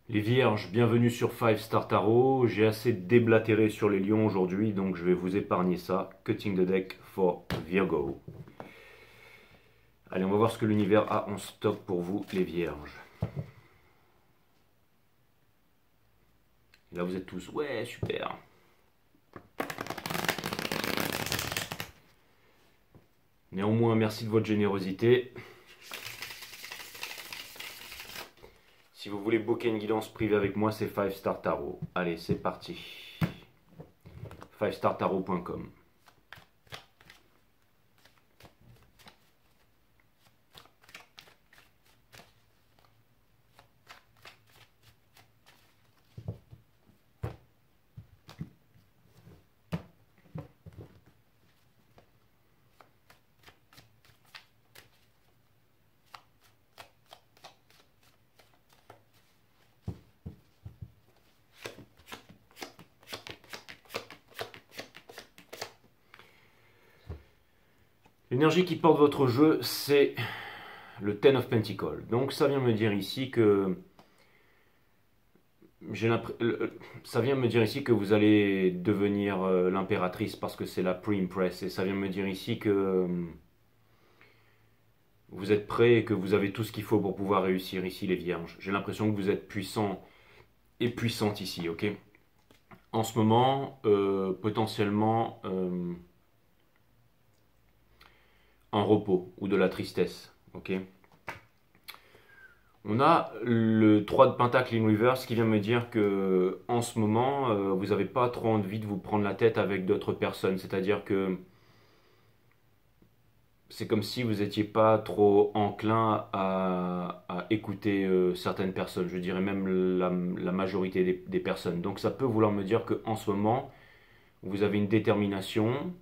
Les Vierges, bienvenue sur 5 Star Tarot. J'ai assez déblatéré sur les lions aujourd'hui, donc je vais vous épargner ça. Cutting the deck for Virgo. Allez, on va voir ce que l'univers a en stock pour vous, les Vierges. Et là, vous êtes tous, ouais, super. Néanmoins, merci de votre générosité. Si vous voulez booker une guidance privée avec moi, c'est 5 Star Tarot. Allez, c'est parti. 5startarot.com. L'énergie qui porte votre jeu, c'est le Ten of Pentacles. Donc ça vient me dire ici que ça vient me dire ici que vous allez devenir l'impératrice parce que c'est la pre-impress. Et ça vient me dire ici que vous êtes prêt et que vous avez tout ce qu'il faut pour pouvoir réussir ici, les vierges. J'ai l'impression que vous êtes puissant et puissante ici, ok? En ce moment, potentiellement en repos ou de la tristesse, ok? On a le 3 de Pentacle in reverse qui vient me dire que en ce moment, vous n'avez pas trop envie de vous prendre la tête avec d'autres personnes. C'est-à-dire que c'est comme si vous n'étiez pas trop enclin à écouter certaines personnes. Je dirais même la majorité des personnes. Donc ça peut vouloir me dire qu'en ce moment, vous avez une détermination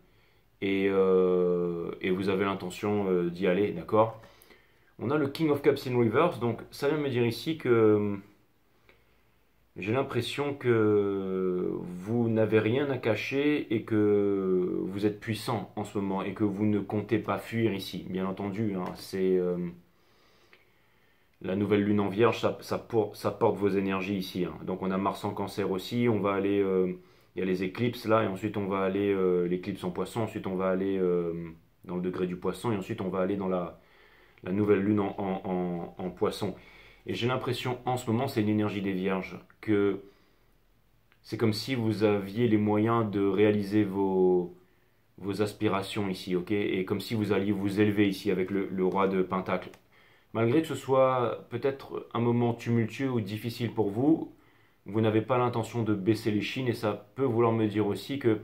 et vous avez l'intention d'y aller, d'accord? On a le King of Cups in reverse, donc ça vient me dire ici que j'ai l'impression que vous n'avez rien à cacher et que vous êtes puissant en ce moment et que vous ne comptez pas fuir ici. Bien entendu, hein, c'est la nouvelle lune en vierge, ça porte vos énergies ici, hein. Donc on a Mars en cancer aussi, on va aller, il y a les éclipses là, et ensuite on va aller, l'éclipse en poisson, ensuite on va aller dans le degré du poisson, et ensuite on va aller dans la nouvelle lune en poisson. Et j'ai l'impression en ce moment, c'est l'énergie des vierges, que c'est comme si vous aviez les moyens de réaliser vos aspirations ici, ok? Et comme si vous alliez vous élever ici avec le roi de Pentacle. Malgré que ce soit peut-être un moment tumultueux ou difficile pour vous, vous n'avez pas l'intention de baisser les chines et ça peut vouloir me dire aussi que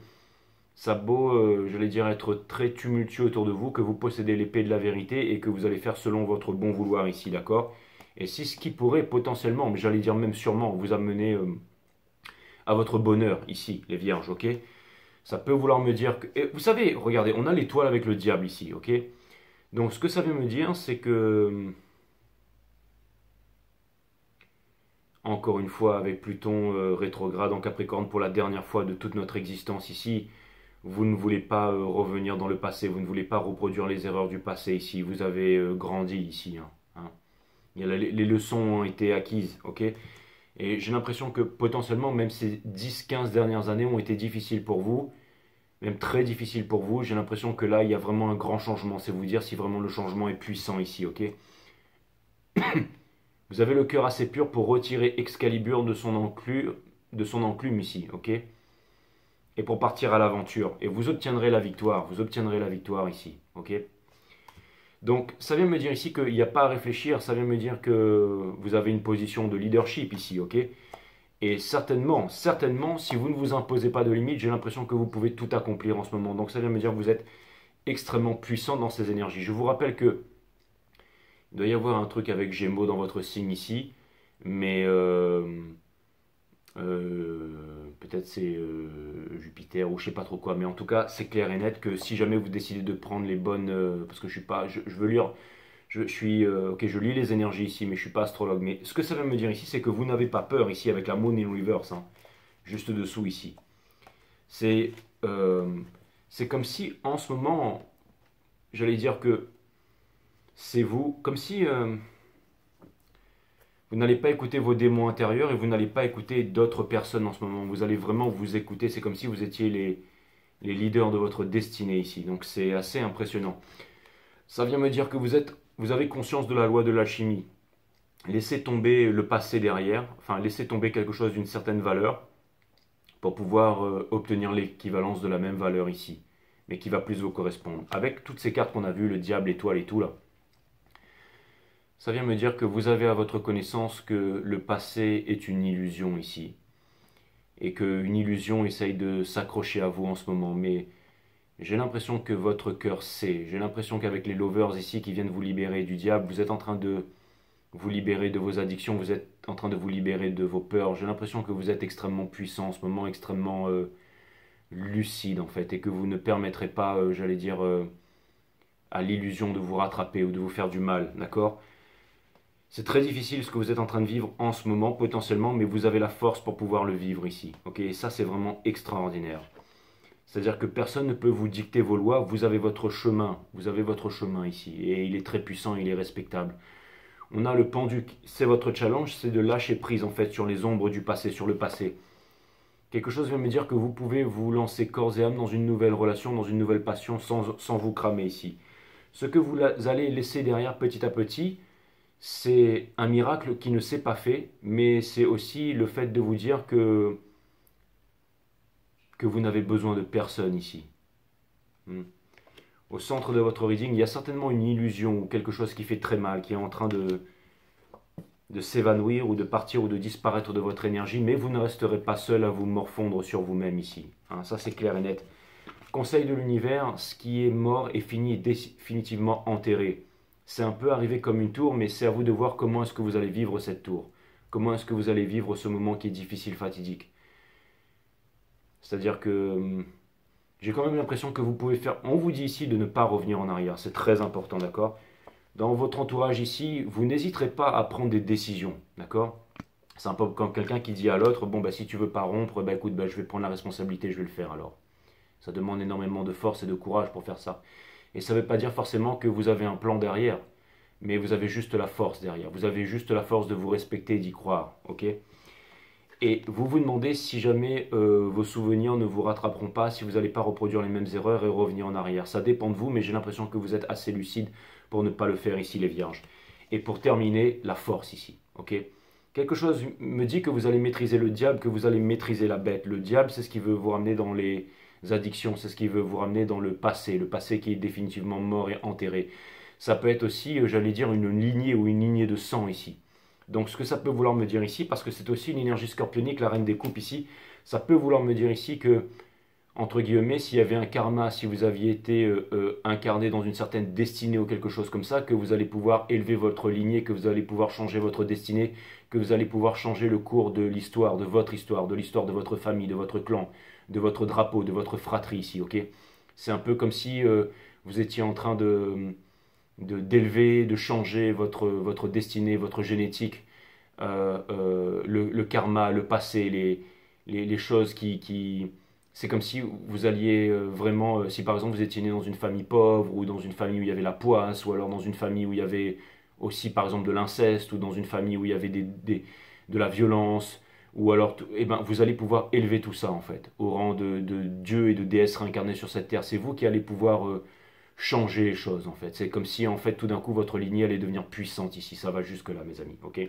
ça a beau, j'allais dire, être très tumultueux autour de vous, que vous possédez l'épée de la vérité et que vous allez faire selon votre bon vouloir ici, d'accord? Et si ce qui pourrait potentiellement, mais j'allais dire même sûrement, vous amener à votre bonheur ici, les vierges, ok? Ça peut vouloir me dire que... Et vous savez, regardez, on a l'étoile avec le diable ici, ok? Donc ce que ça veut me dire, c'est que, encore une fois, avec Pluton rétrograde en Capricorne pour la dernière fois de toute notre existence ici, vous ne voulez pas revenir dans le passé, vous ne voulez pas reproduire les erreurs du passé ici, vous avez grandi ici, hein, hein. Les leçons ont été acquises, ok? Et j'ai l'impression que potentiellement, même ces 10-15 dernières années ont été difficiles pour vous, même très difficiles pour vous. J'ai l'impression que là, il y a vraiment un grand changement. C'est vous dire si vraiment le changement est puissant ici, ok? Vous avez le cœur assez pur pour retirer Excalibur de son enclume ici, ok? Et pour partir à l'aventure. Et vous obtiendrez la victoire. Vous obtiendrez la victoire ici, ok? Donc, ça vient me dire ici qu'il n'y a pas à réfléchir. Ça vient me dire que vous avez une position de leadership ici, ok? Et certainement, certainement, si vous ne vous imposez pas de limites, j'ai l'impression que vous pouvez tout accomplir en ce moment. Donc ça vient me dire que vous êtes extrêmement puissant dans ces énergies. Je vous rappelle que il doit y avoir un truc avec Gémeaux dans votre signe ici, mais peut-être c'est Jupiter ou je sais pas trop quoi. Mais en tout cas, c'est clair et net que si jamais vous décidez de prendre les bonnes, parce que je suis pas, je veux lire, je suis, ok, je lis les énergies ici, mais je suis pas astrologue. Mais ce que ça veut me dire ici, c'est que vous n'avez pas peur ici avec la Moon in Reverse, hein, juste dessous ici. C'est euh, c'est comme si en ce moment, j'allais dire que c'est vous, comme si Vous n'allez pas écouter vos démons intérieurs et vous n'allez pas écouter d'autres personnes en ce moment. Vous allez vraiment vous écouter. C'est comme si vous étiez les leaders de votre destinée ici. Donc c'est assez impressionnant. Ça vient me dire que vous avez conscience de la loi de l'alchimie. Laissez tomber le passé derrière. Enfin, laissez tomber quelque chose d'une certaine valeur pour pouvoir obtenir l'équivalence de la même valeur ici. Mais qui va plus vous correspondre. Avec toutes ces cartes qu'on a vues, le diable, l'étoile et tout là. Ça vient me dire que vous avez à votre connaissance que le passé est une illusion ici. Et qu'une illusion essaye de s'accrocher à vous en ce moment. Mais j'ai l'impression que votre cœur sait. J'ai l'impression qu'avec les lovers ici qui viennent vous libérer du diable, vous êtes en train de vous libérer de vos addictions, vous êtes en train de vous libérer de vos peurs. J'ai l'impression que vous êtes extrêmement puissant en ce moment, extrêmement lucide en fait. Et que vous ne permettrez pas, j'allais dire, à l'illusion de vous rattraper ou de vous faire du mal. D'accord ? C'est très difficile ce que vous êtes en train de vivre en ce moment, potentiellement, mais vous avez la force pour pouvoir le vivre ici. Ok, et ça, c'est vraiment extraordinaire. C'est-à-dire que personne ne peut vous dicter vos lois, vous avez votre chemin ici, et il est très puissant, il est respectable. On a le pendu, c'est votre challenge, c'est de lâcher prise en fait sur les ombres du passé, sur le passé. Quelque chose vient me dire que vous pouvez vous lancer corps et âme dans une nouvelle relation, dans une nouvelle passion, sans vous cramer ici. Ce que vous allez laisser derrière petit à petit, c'est un miracle qui ne s'est pas fait, mais c'est aussi le fait de vous dire que vous n'avez besoin de personne ici. Au centre de votre reading, il y a certainement une illusion ou quelque chose qui fait très mal, qui est en train de s'évanouir ou de partir ou de disparaître de votre énergie, mais vous ne resterez pas seul à vous morfondre sur vous-même ici. Ça c'est clair et net. Conseil de l'univers, ce qui est mort est fini et définitivement enterré. C'est un peu arrivé comme une tour, mais c'est à vous de voir comment est-ce que vous allez vivre cette tour. Comment est-ce que vous allez vivre ce moment qui est difficile, fatidique. C'est-à-dire que j'ai quand même l'impression que vous pouvez faire... On vous dit ici de ne pas revenir en arrière, c'est très important, d'accord ? Dans votre entourage ici, vous n'hésiterez pas à prendre des décisions, d'accord ? C'est un peu comme quelqu'un qui dit à l'autre, bon, bah, si tu veux pas rompre, bah, écoute, bah, je vais prendre la responsabilité, je vais le faire alors. Ça demande énormément de force et de courage pour faire ça. Et ça ne veut pas dire forcément que vous avez un plan derrière, mais vous avez juste la force derrière. Vous avez juste la force de vous respecter et d'y croire, ok ? Et vous vous demandez si jamais vos souvenirs ne vous rattraperont pas, si vous n'allez pas reproduire les mêmes erreurs et revenir en arrière. Ça dépend de vous, mais j'ai l'impression que vous êtes assez lucide pour ne pas le faire ici, les vierges. Et pour terminer, la force ici, ok ? Quelque chose me dit que vous allez maîtriser le diable, que vous allez maîtriser la bête. Le diable, c'est ce qui veut vous ramener dans les addictions, c'est ce qui veut vous ramener dans le passé qui est définitivement mort et enterré. Ça peut être aussi, j'allais dire, une lignée ou une lignée de sang ici. Donc ce que ça peut vouloir me dire ici, parce que c'est aussi une énergie scorpionique, la reine des coupes ici, ça peut vouloir me dire ici que, entre guillemets, s'il y avait un karma, si vous aviez été incarné dans une certaine destinée ou quelque chose comme ça, que vous allez pouvoir élever votre lignée, que vous allez pouvoir changer votre destinée, que vous allez pouvoir changer le cours de l'histoire, de l'histoire de votre famille, de votre clan, de votre drapeau, de votre fratrie ici, ok ? C'est un peu comme si vous étiez en train d'élever, de changer votre destinée, votre génétique, le karma, le passé, les choses qui... C'est comme si vous alliez vraiment, si par exemple vous étiez né dans une famille pauvre, ou dans une famille où il y avait la poisse, ou alors dans une famille où il y avait aussi par exemple de l'inceste, ou dans une famille où il y avait de la violence, ou alors eh ben, vous allez pouvoir élever tout ça en fait, au rang de Dieu et de déesse réincarnés sur cette terre. C'est vous qui allez pouvoir changer les choses en fait. C'est comme si en fait tout d'un coup votre lignée allait devenir puissante ici. Ça va jusque là mes amis, ok ?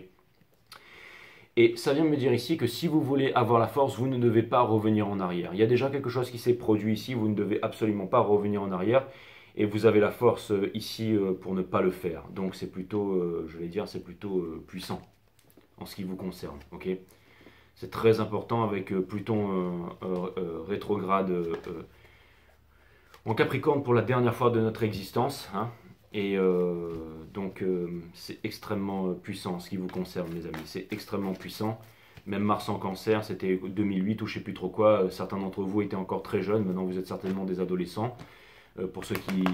Et ça vient me dire ici que si vous voulez avoir la force, vous ne devez pas revenir en arrière. Il y a déjà quelque chose qui s'est produit ici, vous ne devez absolument pas revenir en arrière. Et vous avez la force ici pour ne pas le faire. Donc c'est plutôt, je vais dire, c'est plutôt puissant en ce qui vous concerne, ok ? C'est très important avec Pluton rétrograde en Capricorne pour la dernière fois de notre existence. Et donc c'est extrêmement puissant en ce qui vous concerne les amis. C'est extrêmement puissant. Même Mars en Cancer, c'était 2008 ou je ne sais plus trop quoi. Certains d'entre vous étaient encore très jeunes. Maintenant vous êtes certainement des adolescents. Pour ceux qui...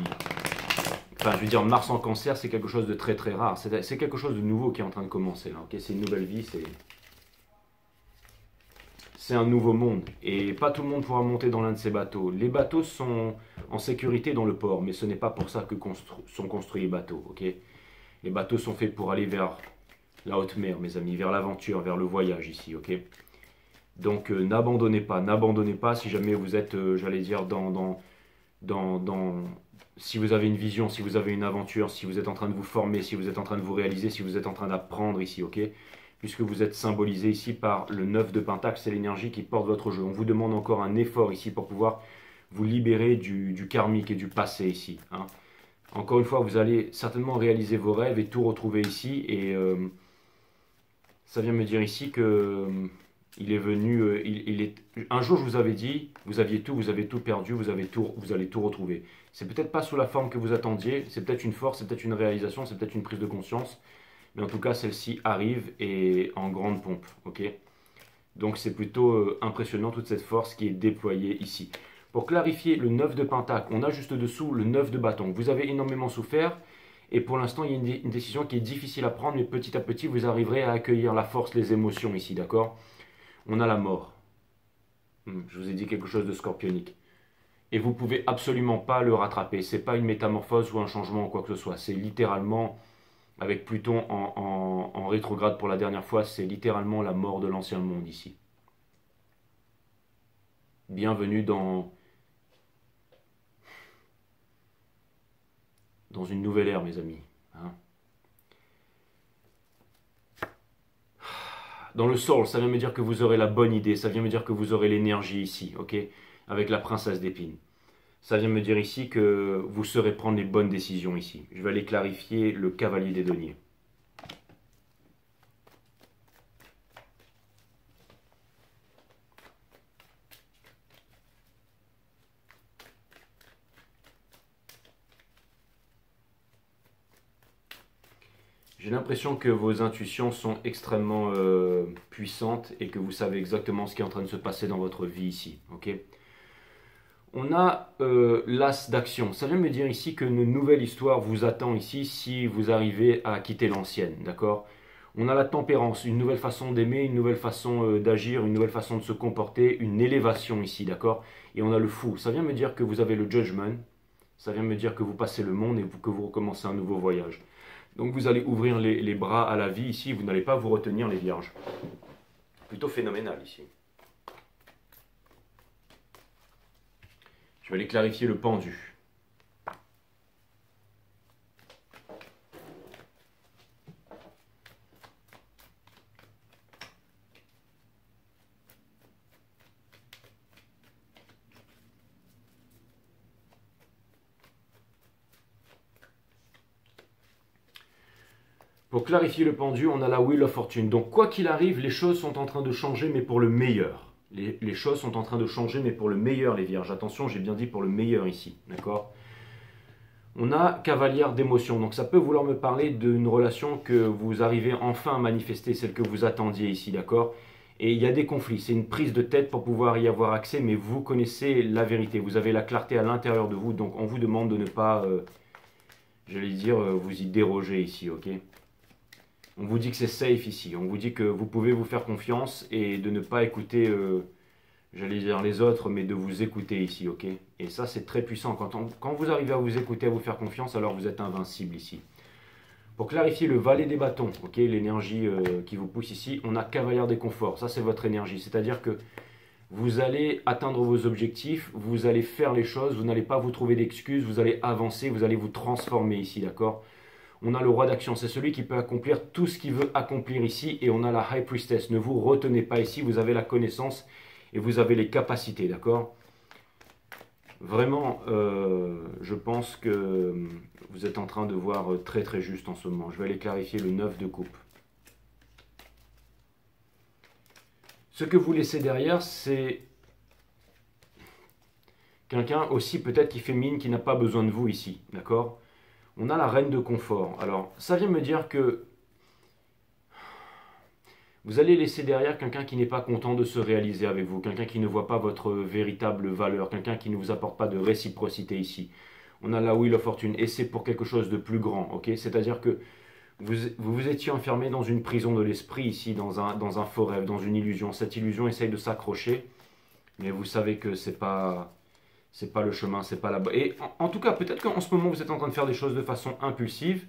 Enfin je veux dire Mars en Cancer c'est quelque chose de très très rare. C'est quelque chose de nouveau qui est en train de commencer là. Okay, c'est une nouvelle vie, c'est un nouveau monde et pas tout le monde pourra monter dans l'un de ces bateaux. Les bateaux sont en sécurité dans le port, mais ce n'est pas pour ça que sont construits les bateaux. Okay, les bateaux sont faits pour aller vers la haute mer, mes amis, vers l'aventure, vers le voyage ici, ok? Donc n'abandonnez pas si jamais vous êtes, j'allais dire, si vous avez une vision, si vous avez une aventure, si vous êtes en train de vous former, si vous êtes en train de vous réaliser, si vous êtes en train d'apprendre ici, ok? Puisque vous êtes symbolisé ici par le 9 de Pentacle, c'est l'énergie qui porte votre jeu. On vous demande encore un effort ici pour pouvoir vous libérer du karmique et du passé ici, hein. Encore une fois, vous allez certainement réaliser vos rêves et tout retrouver ici. Et ça vient me dire ici que il est venu. Un jour, je vous avais dit, vous aviez tout, vous avez tout perdu, vous allez tout retrouver. C'est peut-être pas sous la forme que vous attendiez. C'est peut-être une force, c'est peut-être une réalisation, c'est peut-être une prise de conscience. Mais en tout cas, celle-ci arrive et en grande pompe. Ok. Donc c'est plutôt impressionnant toute cette force qui est déployée ici. Pour clarifier le 9 de Pentacle, on a juste dessous le 9 de bâton. Vous avez énormément souffert et pour l'instant il y a une décision qui est difficile à prendre, mais petit à petit vous arriverez à accueillir la force, les émotions ici, d'accord? On a la mort. Je vous ai dit quelque chose de scorpionique. Et vous pouvez absolument pas le rattraper. C'est pas une métamorphose ou un changement ou quoi que ce soit. C'est littéralement, avec Pluton en rétrograde pour la dernière fois, c'est littéralement la mort de l'ancien monde ici. Bienvenue dans une nouvelle ère, mes amis, hein. Dans le soul, ça vient me dire que vous aurez la bonne idée, ça vient me dire que vous aurez l'énergie ici, ok? Avec la princesse d'épines. Ça vient me dire ici que vous saurez prendre les bonnes décisions ici. Je vais aller clarifier le cavalier des deniers. J'ai l'impression que vos intuitions sont extrêmement puissantes et que vous savez exactement ce qui est en train de se passer dans votre vie ici, ok? On a l'as d'action. Ça vient me dire ici qu'une nouvelle histoire vous attend ici si vous arrivez à quitter l'ancienne, d'accord? On a la tempérance, une nouvelle façon d'aimer, une nouvelle façon d'agir, une nouvelle façon de se comporter, une élévation ici, d'accord? Et on a le fou. Ça vient me dire que vous avez le judgment. Ça vient me dire que vous passez le monde et que vous recommencez un nouveau voyage. Donc vous allez ouvrir les bras à la vie ici, vous n'allez pas vous retenir les vierges. Plutôt phénoménal ici. Je vais aller clarifier le pendu. Pour clarifier le pendu, on a la Wheel of Fortune. Donc quoi qu'il arrive, les choses sont en train de changer, mais pour le meilleur. Les choses sont en train de changer, mais pour le meilleur, les vierges. Attention, j'ai bien dit pour le meilleur ici, d'accord? On a cavalière d'émotion. Donc ça peut vouloir me parler d'une relation que vous arrivez enfin à manifester, celle que vous attendiez ici, d'accord? Et il y a des conflits, c'est une prise de tête pour pouvoir y avoir accès, mais vous connaissez la vérité, vous avez la clarté à l'intérieur de vous, donc on vous demande de ne pas, j'allais dire, vous y déroger ici, ok? On vous dit que c'est safe ici. On vous dit que vous pouvez vous faire confiance et de ne pas écouter, j'allais dire les autres, mais de vous écouter ici, ok? Et ça, c'est très puissant. Quand vous arrivez à vous écouter, à vous faire confiance, alors vous êtes invincible ici. Pour clarifier le valet des bâtons, ok, l'énergie qui vous pousse ici, on a cavalière des conforts. Ça, c'est votre énergie. C'est-à-dire que vous allez atteindre vos objectifs, vous allez faire les choses, vous n'allez pas vous trouver d'excuses, vous allez avancer, vous allez vous transformer ici, d'accord? On a le roi d'action, c'est celui qui peut accomplir tout ce qu'il veut accomplir ici. Et on a la High Priestess. Ne vous retenez pas ici, vous avez la connaissance et vous avez les capacités, d'accord? Vraiment, je pense que vous êtes en train de voir très très juste en ce moment. Je vais aller clarifier le 9 de coupe. Ce que vous laissez derrière, c'est quelqu'un aussi peut-être qui fait mine, qui n'a pas besoin de vous ici, d'accord? On a la reine de confort. Alors, ça vient me dire que vous allez laisser derrière quelqu'un qui n'est pas content de se réaliser avec vous, quelqu'un qui ne voit pas votre véritable valeur, quelqu'un qui ne vous apporte pas de réciprocité ici. On a la Wheel of Fortune et c'est pour quelque chose de plus grand, ok? C'est-à-dire que vous étiez enfermé dans une prison de l'esprit ici, dans un faux rêve, dans une illusion. Cette illusion essaye de s'accrocher, mais vous savez que c'est pas le chemin, c'est pas la bonne. Et en tout cas, peut-être qu'en ce moment, vous êtes en train de faire des choses de façon impulsive,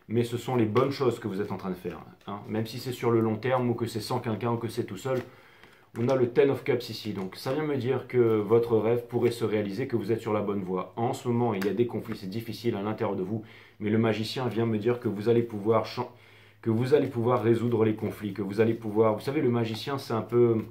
mais ce sont les bonnes choses que vous êtes en train de faire. Hein. Même si c'est sur le long terme, ou que c'est sans quelqu'un, ou que c'est tout seul. On a le Ten of Cups ici, donc ça vient me dire que votre rêve pourrait se réaliser, que vous êtes sur la bonne voie. En ce moment, il y a des conflits, c'est difficile à l'intérieur de vous, mais le magicien vient me dire que vous allez pouvoir résoudre les conflits, que vous allez pouvoir... Vous savez, le magicien, c'est un peu...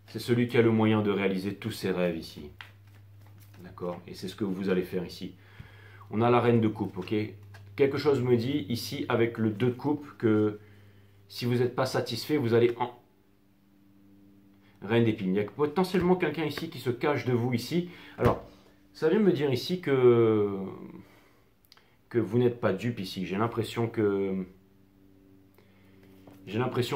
C'est celui qui a le moyen de réaliser tous ses rêves ici. D'accord? Et c'est ce que vous allez faire ici. On a la reine de coupe, ok? Quelque chose me dit ici avec le 2 de coupe que si vous n'êtes pas satisfait, vous allez en... Reine d'épines. Il y a potentiellement quelqu'un ici qui se cache de vous ici. Alors, ça vient me dire ici que vous n'êtes pas dupe ici. J'ai l'impression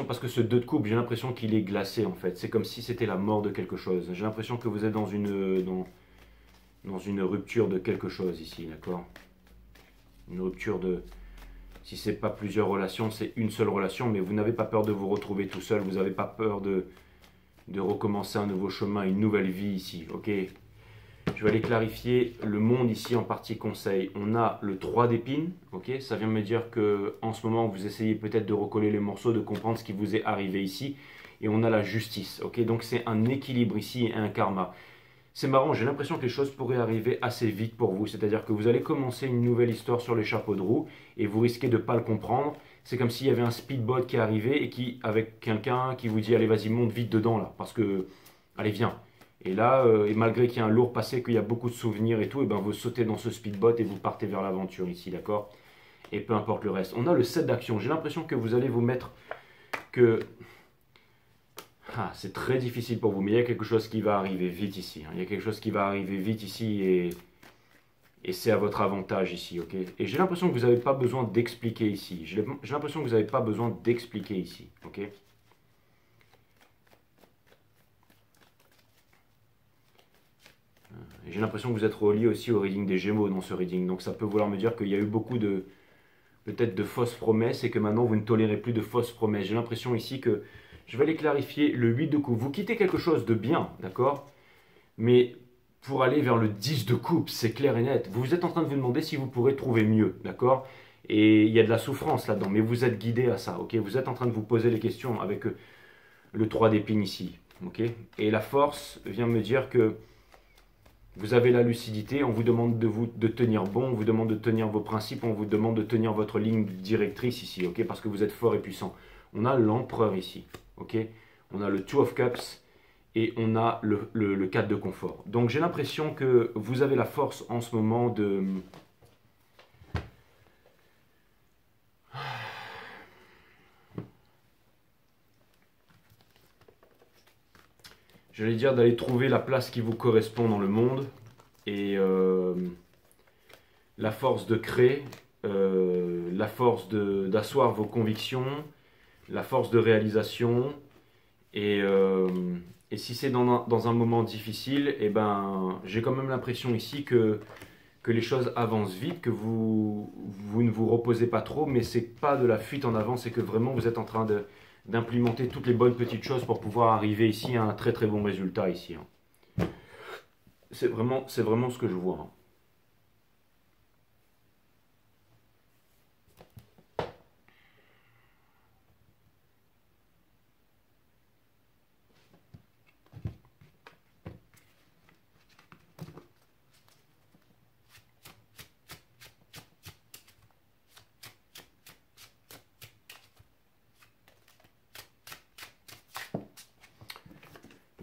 parce que ce 2 de coupe, j'ai l'impression qu'il est glacé en fait. C'est comme si c'était la mort de quelque chose. J'ai l'impression que vous êtes dans une rupture de quelque chose ici, d'accord? Une rupture de... Si c'est pas plusieurs relations, c'est une seule relation, mais vous n'avez pas peur de vous retrouver tout seul, vous n'avez pas peur de recommencer un nouveau chemin, une nouvelle vie ici, ok? Je vais aller clarifier le monde ici en partie conseil. On a le 3 d'épines, ok? Ça vient me dire que en ce moment, vous essayez peut-être de recoller les morceaux, de comprendre ce qui vous est arrivé ici. Et on a la justice, ok? Donc c'est un équilibre ici et un karma. C'est marrant, j'ai l'impression que les choses pourraient arriver assez vite pour vous. C'est-à-dire que vous allez commencer une nouvelle histoire sur les chapeaux de roue et vous risquez de ne pas le comprendre. C'est comme s'il y avait un speedboat qui est arrivé et qui, avec quelqu'un qui vous dit allez vas-y monte vite dedans là parce que allez viens. Et là, et malgré qu'il y a un lourd passé, qu'il y a beaucoup de souvenirs et tout, et ben vous sautez dans ce speedboat et vous partez vers l'aventure ici, d'accord? Et peu importe le reste. On a le 7 d'action. J'ai l'impression que vous allez vous mettre que... Ah, c'est très difficile pour vous, mais il y a quelque chose qui va arriver vite ici. Hein. Il y a quelque chose qui va arriver vite ici et c'est à votre avantage ici, ok? Et j'ai l'impression que vous n'avez pas besoin d'expliquer ici. J'ai l'impression que vous n'avez pas besoin d'expliquer ici, ok? J'ai l'impression que vous êtes relié aussi au reading des Gémeaux dans ce reading. Donc ça peut vouloir me dire qu'il y a eu beaucoup de... peut-être de fausses promesses et que maintenant vous ne tolérez plus de fausses promesses. J'ai l'impression ici que... Je vais aller clarifier le 8 de coupe. Vous quittez quelque chose de bien, d'accord? Mais pour aller vers le 10 de coupe, c'est clair et net. Vous êtes en train de vous demander si vous pourrez trouver mieux, d'accord? Et il y a de la souffrance là-dedans, mais vous êtes guidé à ça, ok? Vous êtes en train de vous poser les questions avec le 3 d'épines ici, ok? Et la force vient me dire que vous avez la lucidité, on vous demande de tenir bon, on vous demande de tenir vos principes, on vous demande de tenir votre ligne directrice ici, ok? Parce que vous êtes fort et puissant. On a l'empereur ici, ok? On a le 2 of Cups et on a le 4 de confort. Donc j'ai l'impression que vous avez la force en ce moment de... J'allais dire d'aller trouver la place qui vous correspond dans le monde et la force de créer, la force d'asseoir vos convictions, la force de réalisation et si c'est dans un moment difficile, eh ben, j'ai quand même l'impression ici que les choses avancent vite, que vous ne vous reposez pas trop, mais c'est pas de la fuite en avant, c'est que vraiment vous êtes en train d'implémenter toutes les bonnes petites choses pour pouvoir arriver ici à un très très bon résultat ici. Hein. C'est vraiment ce que je vois. Hein.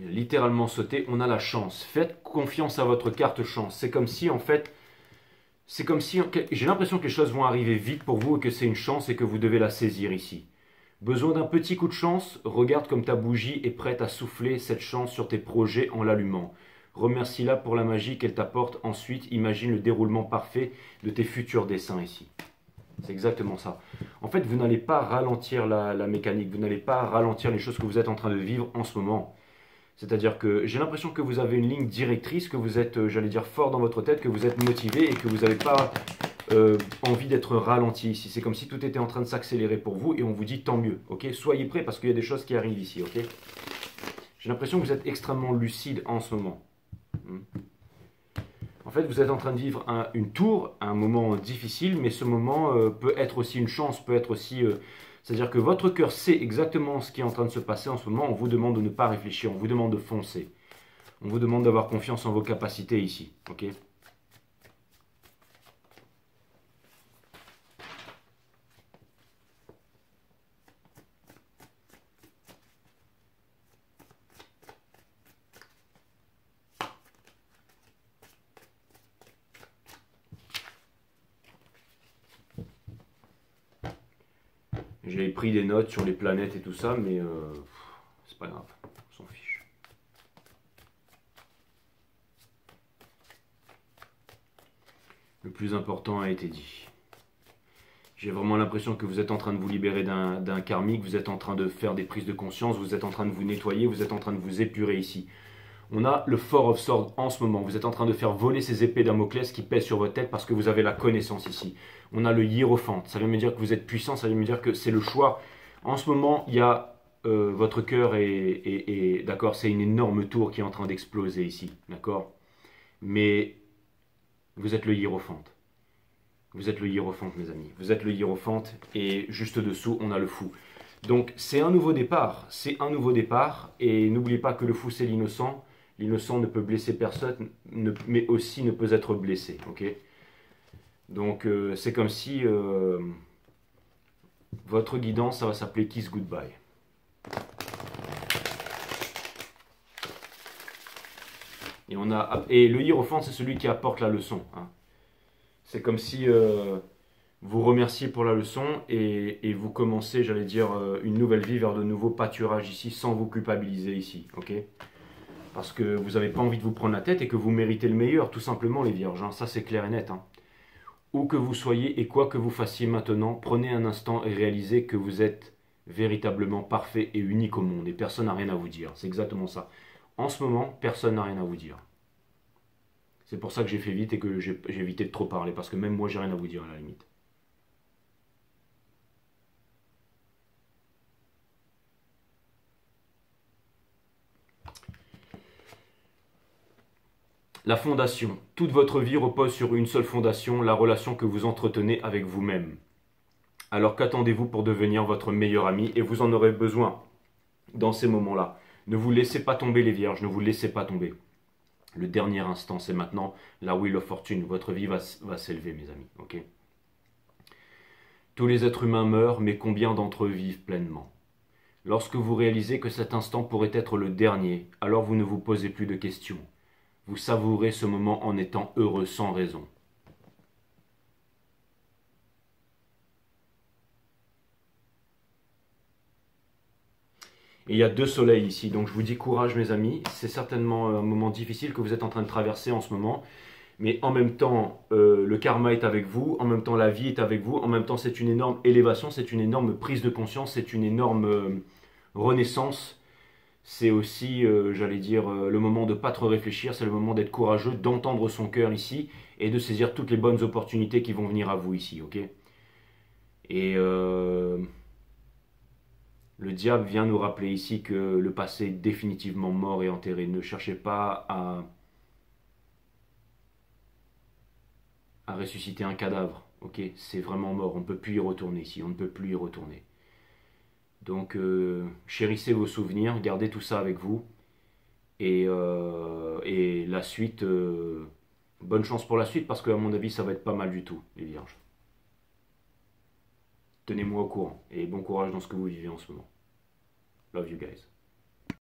Il a littéralement sauté, on a la chance. Faites confiance à votre carte chance. C'est comme si en fait, j'ai l'impression que les choses vont arriver vite pour vous et que c'est une chance et que vous devez la saisir ici. Besoin d'un petit coup de chance? Regarde comme ta bougie est prête à souffler cette chance sur tes projets en l'allumant. Remercie-la pour la magie qu'elle t'apporte. Ensuite, imagine le déroulement parfait de tes futurs dessins ici. C'est exactement ça. En fait, vous n'allez pas ralentir la mécanique, vous n'allez pas ralentir les choses que vous êtes en train de vivre en ce moment. C'est-à-dire que j'ai l'impression que vous avez une ligne directrice, que vous êtes, j'allais dire, fort dans votre tête, que vous êtes motivé et que vous n'avez pas envie d'être ralenti ici. C'est comme si tout était en train de s'accélérer pour vous et on vous dit tant mieux, ok? Soyez prêts parce qu'il y a des choses qui arrivent ici, ok? J'ai l'impression que vous êtes extrêmement lucide en ce moment. En fait, vous êtes en train de vivre une tour, un moment difficile, mais ce moment peut être aussi une chance, peut être aussi... c'est-à-dire que votre cœur sait exactement ce qui est en train de se passer en ce moment. On vous demande de ne pas réfléchir, on vous demande de foncer. On vous demande d'avoir confiance en vos capacités ici. Ok ? J'ai pris des notes sur les planètes et tout ça, mais c'est pas grave, on s'en fiche. Le plus important a été dit. J'ai vraiment l'impression que vous êtes en train de vous libérer d'un karmique, vous êtes en train de faire des prises de conscience, vous êtes en train de vous nettoyer, vous êtes en train de vous épurer ici. On a le Four of Swords en ce moment. Vous êtes en train de faire voler ces épées Damoclès qui pèsent sur votre tête parce que vous avez la connaissance ici. On a le Hiérophante. Ça veut me dire que vous êtes puissant, ça veut me dire que c'est le choix. En ce moment, il y a votre cœur est d'accord, c'est une énorme tour qui est en train d'exploser ici, d'accord. Mais vous êtes le Hiérophante. Vous êtes le Hiérophante, mes amis. Vous êtes le Hiérophante et juste dessous, on a le Fou. Donc c'est un nouveau départ. C'est un nouveau départ. Et n'oubliez pas que le Fou, c'est l'innocent. L'innocent ne peut blesser personne, mais aussi ne peut être blessé. Ok. Donc c'est comme si votre guidance, ça va s'appeler Kiss Goodbye. Et le Hiérophante, c'est celui qui apporte la leçon. Hein. C'est comme si vous remerciez pour la leçon et vous commencez, j'allais dire, une nouvelle vie vers de nouveaux pâturages ici, sans vous culpabiliser ici. Ok. Parce que vous n'avez pas envie de vous prendre la tête et que vous méritez le meilleur, tout simplement les vierges. Hein. Ça c'est clair et net. Hein. Où que vous soyez et quoi que vous fassiez maintenant, prenez un instant et réalisez que vous êtes véritablement parfait et unique au monde. Et personne n'a rien à vous dire. C'est exactement ça. En ce moment, personne n'a rien à vous dire. C'est pour ça que j'ai fait vite et que j'ai évité de trop parler. Parce que même moi, j'ai rien à vous dire à la limite. La fondation. Toute votre vie repose sur une seule fondation, la relation que vous entretenez avec vous-même. Alors qu'attendez-vous pour devenir votre meilleur ami? Et vous en aurez besoin dans ces moments-là. Ne vous laissez pas tomber les vierges, ne vous laissez pas tomber. Le dernier instant, c'est maintenant la Wheel of Fortune. Votre vie va s'élever, mes amis. Ok. Tous les êtres humains meurent, mais combien d'entre eux vivent pleinement? Lorsque vous réalisez que cet instant pourrait être le dernier, alors vous ne vous posez plus de questions. Vous savourez ce moment en étant heureux sans raison. Et il y a deux soleils ici, donc je vous dis courage mes amis, c'est certainement un moment difficile que vous êtes en train de traverser en ce moment, mais en même temps le karma est avec vous, en même temps la vie est avec vous, en même temps c'est une énorme élévation, c'est une énorme prise de conscience, c'est une énorme renaissance, c'est aussi, j'allais dire, le moment de ne pas trop réfléchir, c'est le moment d'être courageux, d'entendre son cœur ici, et de saisir toutes les bonnes opportunités qui vont venir à vous ici, ok. Et... le diable vient nous rappeler ici que le passé est définitivement mort et enterré. Ne cherchez pas à ressusciter un cadavre. Ok, c'est vraiment mort. On ne peut plus y retourner ici. On ne peut plus y retourner. Donc, chérissez vos souvenirs. Gardez tout ça avec vous. Et la suite, bonne chance pour la suite parce qu'à mon avis, ça va être pas mal du tout, les vierges. Tenez-moi au courant. Et bon courage dans ce que vous vivez en ce moment. Love you guys.